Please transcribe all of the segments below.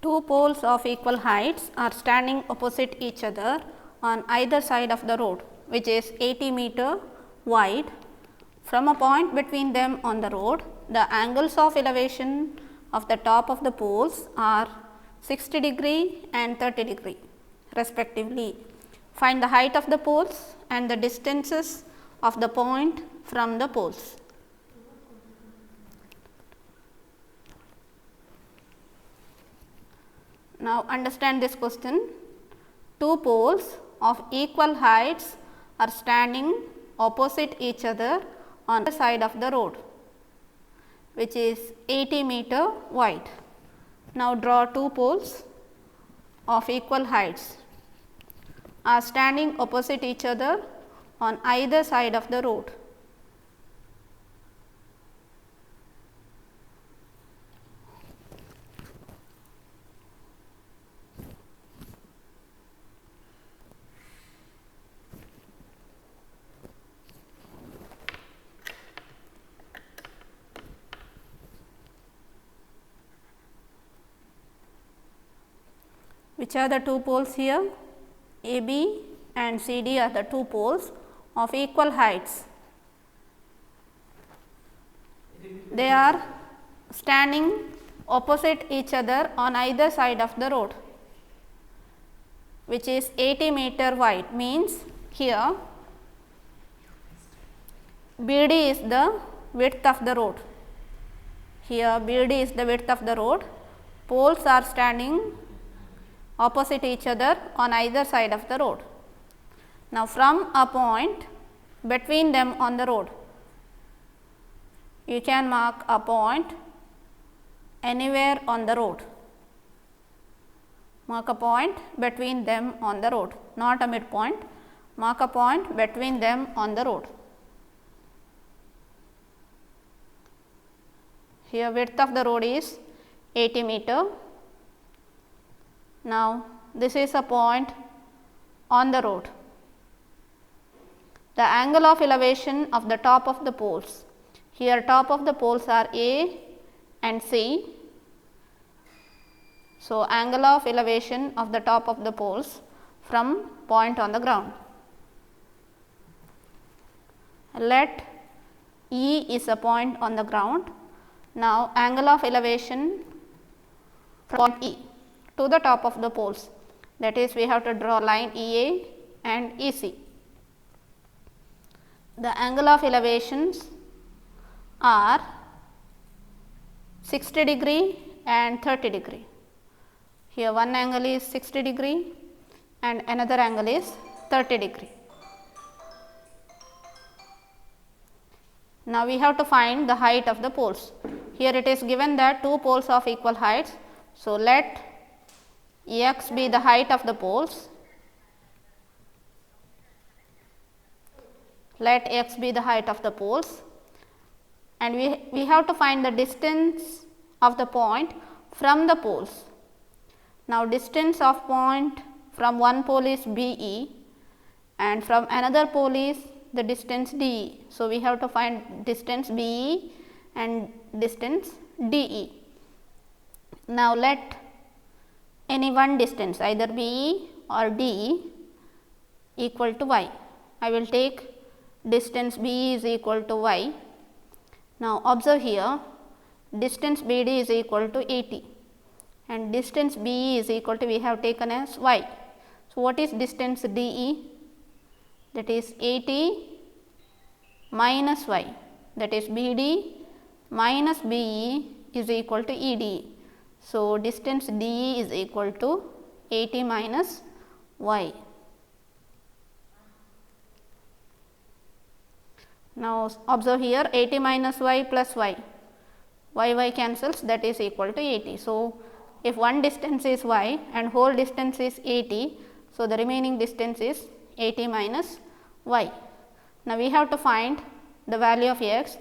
Two poles of equal heights are standing opposite each other on either side of the road, which is 80 wide. From a point between them on the road, the angles of elevation of the top of the poles are 60° and 30° respectively. Find the height of the poles and the distances of the point from the poles. Now, understand this question. Two poles of equal heights are standing opposite each other on the side of the road, which is 80 wide. Now, draw two poles of equal heights are standing opposite each other on either side of the road. Which are the two poles here? AB and CD are the two poles of equal heights. They are standing opposite each other on either side of the road, which is 80 wide, means here BD is the width of the road. Here BD is the width of the road. Poles are standing opposite each other on either side of the road. Now, from a point between them on the road, you can mark a point anywhere on the road. Mark a point between them on the road, not a midpoint. Mark a point between them on the road. Here width of the road is 80 Now, this is a point on the road. The angle of elevation of the top of the poles. Here top of the poles are A and C. So, angle of elevation of the top of the poles from point on the ground. Let E is a point on the ground. Now, angle of elevation from point E to the top of the poles, that is, we have to draw line EA and EC. The angle of elevations are 60° and 30°. Here one angle is 60° and another angle is 30°. Now, we have to find the height of the poles. Here it is given that two poles of equal heights. So, let x be the height of the poles. Let x be the height of the poles, and we have to find the distance of the point from the poles. Now, distance of point from one pole is BE and from another pole is the distance DE. So, we have to find distance BE and distance DE. Now, let any one distance either BE or DE equal to y. I will take distance BE is equal to y. Now, observe here distance BD is equal to 80 and distance BE is equal to, we have taken as y. So, what is distance DE? That is 80 minus y, that is BD minus BE is equal to EDE. So, distance DE is equal to 80 minus y. Now, observe here 80 minus y plus y, y cancels, that is equal to 80. So, if one distance is y and whole distance is 80, so the remaining distance is 80 minus y. Now, we have to find the value of x,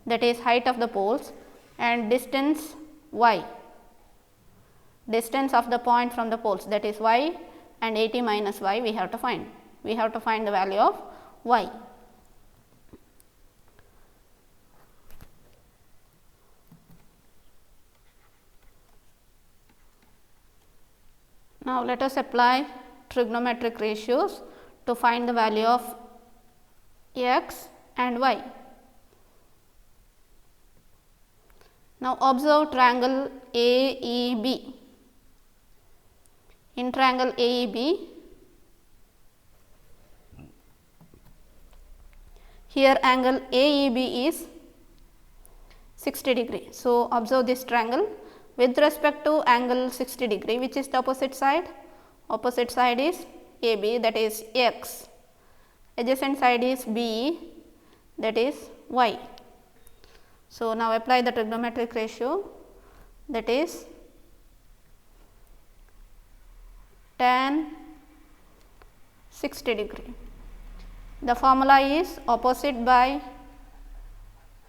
that is height of the poles, and distance y, distance of the point from the poles, that is y, and 80 minus y we have to find. We have to find the value of y. Now, let us apply trigonometric ratios to find the value of x and y. Now, observe triangle AEB. In triangle AEB, here angle AEB is 60 degree. So, observe this triangle with respect to angle 60 degree, which is the opposite side? Opposite side is AB, that is x. Adjacent side is B, that is y. So, now apply the trigonometric ratio, that is tan 60 degree. The formula is opposite by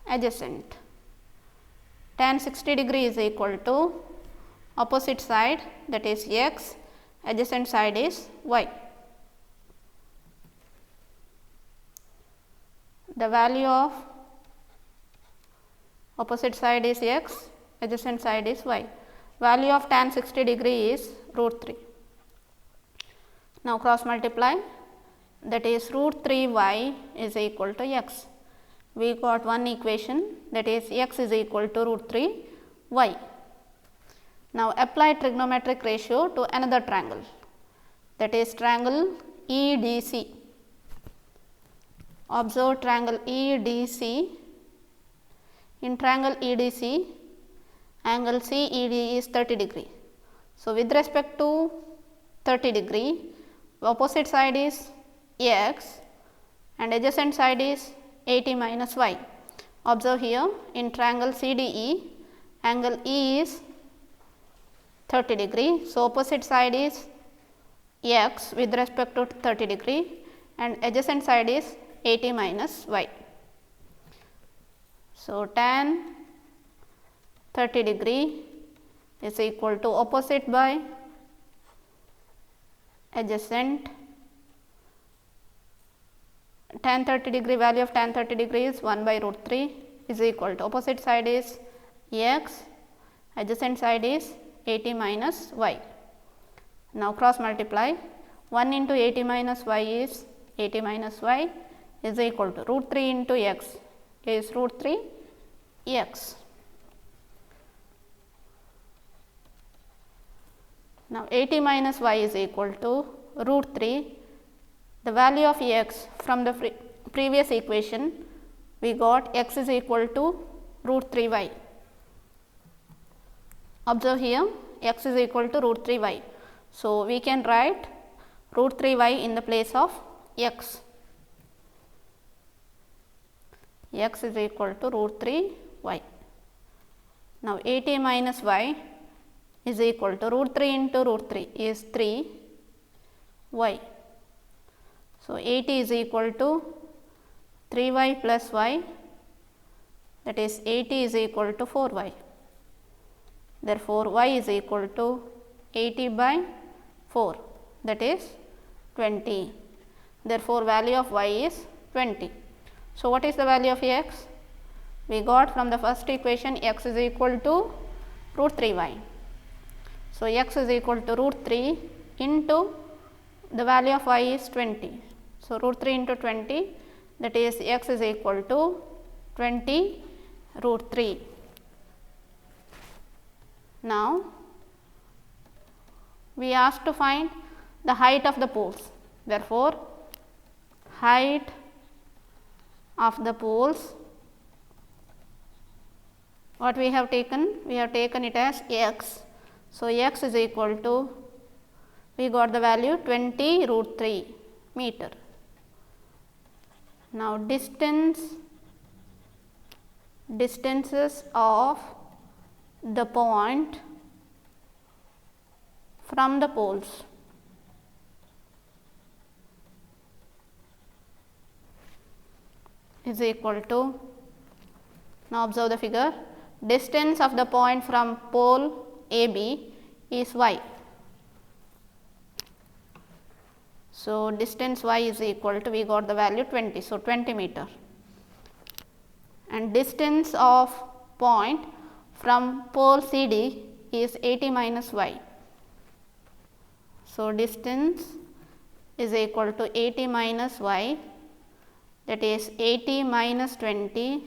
adjacent. Tan 60 degree is equal to opposite side, that is x, adjacent side is y. The value of opposite side is x, adjacent side is y. Value of tan 60 degree is root 3. Now, cross multiply, that is root 3 y is equal to x. We got one equation, that is x is equal to root 3 y. Now, apply trigonometric ratio to another triangle, that is triangle EDC. Observe triangle EDC. In triangle EDC, angle CED is 30 degree. So, with respect to 30 degree, opposite side is x and adjacent side is 80 minus y. Observe here, in triangle CDE, angle E is 30 degree. So, opposite side is x with respect to 30 degree and adjacent side is 80 minus y. So, tan 30 degree is equal to opposite by adjacent. Tan 30 degree, value of tan 30 degree is 1 by root 3 is equal to opposite side is x, adjacent side is 80 minus y. Now, cross multiply, 1 into 80 minus y is 80 minus y is equal to root 3 into x is root 3 x. Now, 80 minus y is equal to root 3. The value of x from the previous equation, we got x is equal to root 3 y. Observe here, x is equal to root 3 y. So, we can write root 3 y in the place of x. X is equal to root 3 y. Now, 80 minus y is equal to root 3 into root 3 is 3 y. So, 80 is equal to 3 y plus y, that is 80 is equal to 4 y. Therefore, y is equal to 80 by 4, that is 20. Therefore, value of y is 20. So, what is the value of x? We got from the first equation x is equal to root 3 y. So, x is equal to root 3 into the value of y is 20. So, root 3 into 20, that is x is equal to 20 root 3. Now, we asked to find the height of the poles. Therefore, height of the poles, what we have taken? We have taken it as x. So, x is equal to, we got the value 20 root 3 meter. Now, distances of the point from the poles. Is equal to, now observe the figure, distance of the point from pole AB is y. So, distance y is equal to, we got the value 20. So, 20 meter, and distance of point from pole CD is 80 minus y. So, distance is equal to 80 minus y, that is 80 minus 20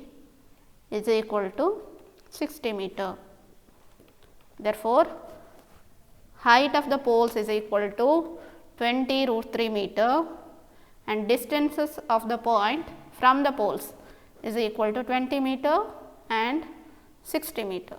is equal to 60 meter. Therefore, height of the poles is equal to 20 root 3 meter and distances of the point from the poles is equal to 20 meter and 60 meter.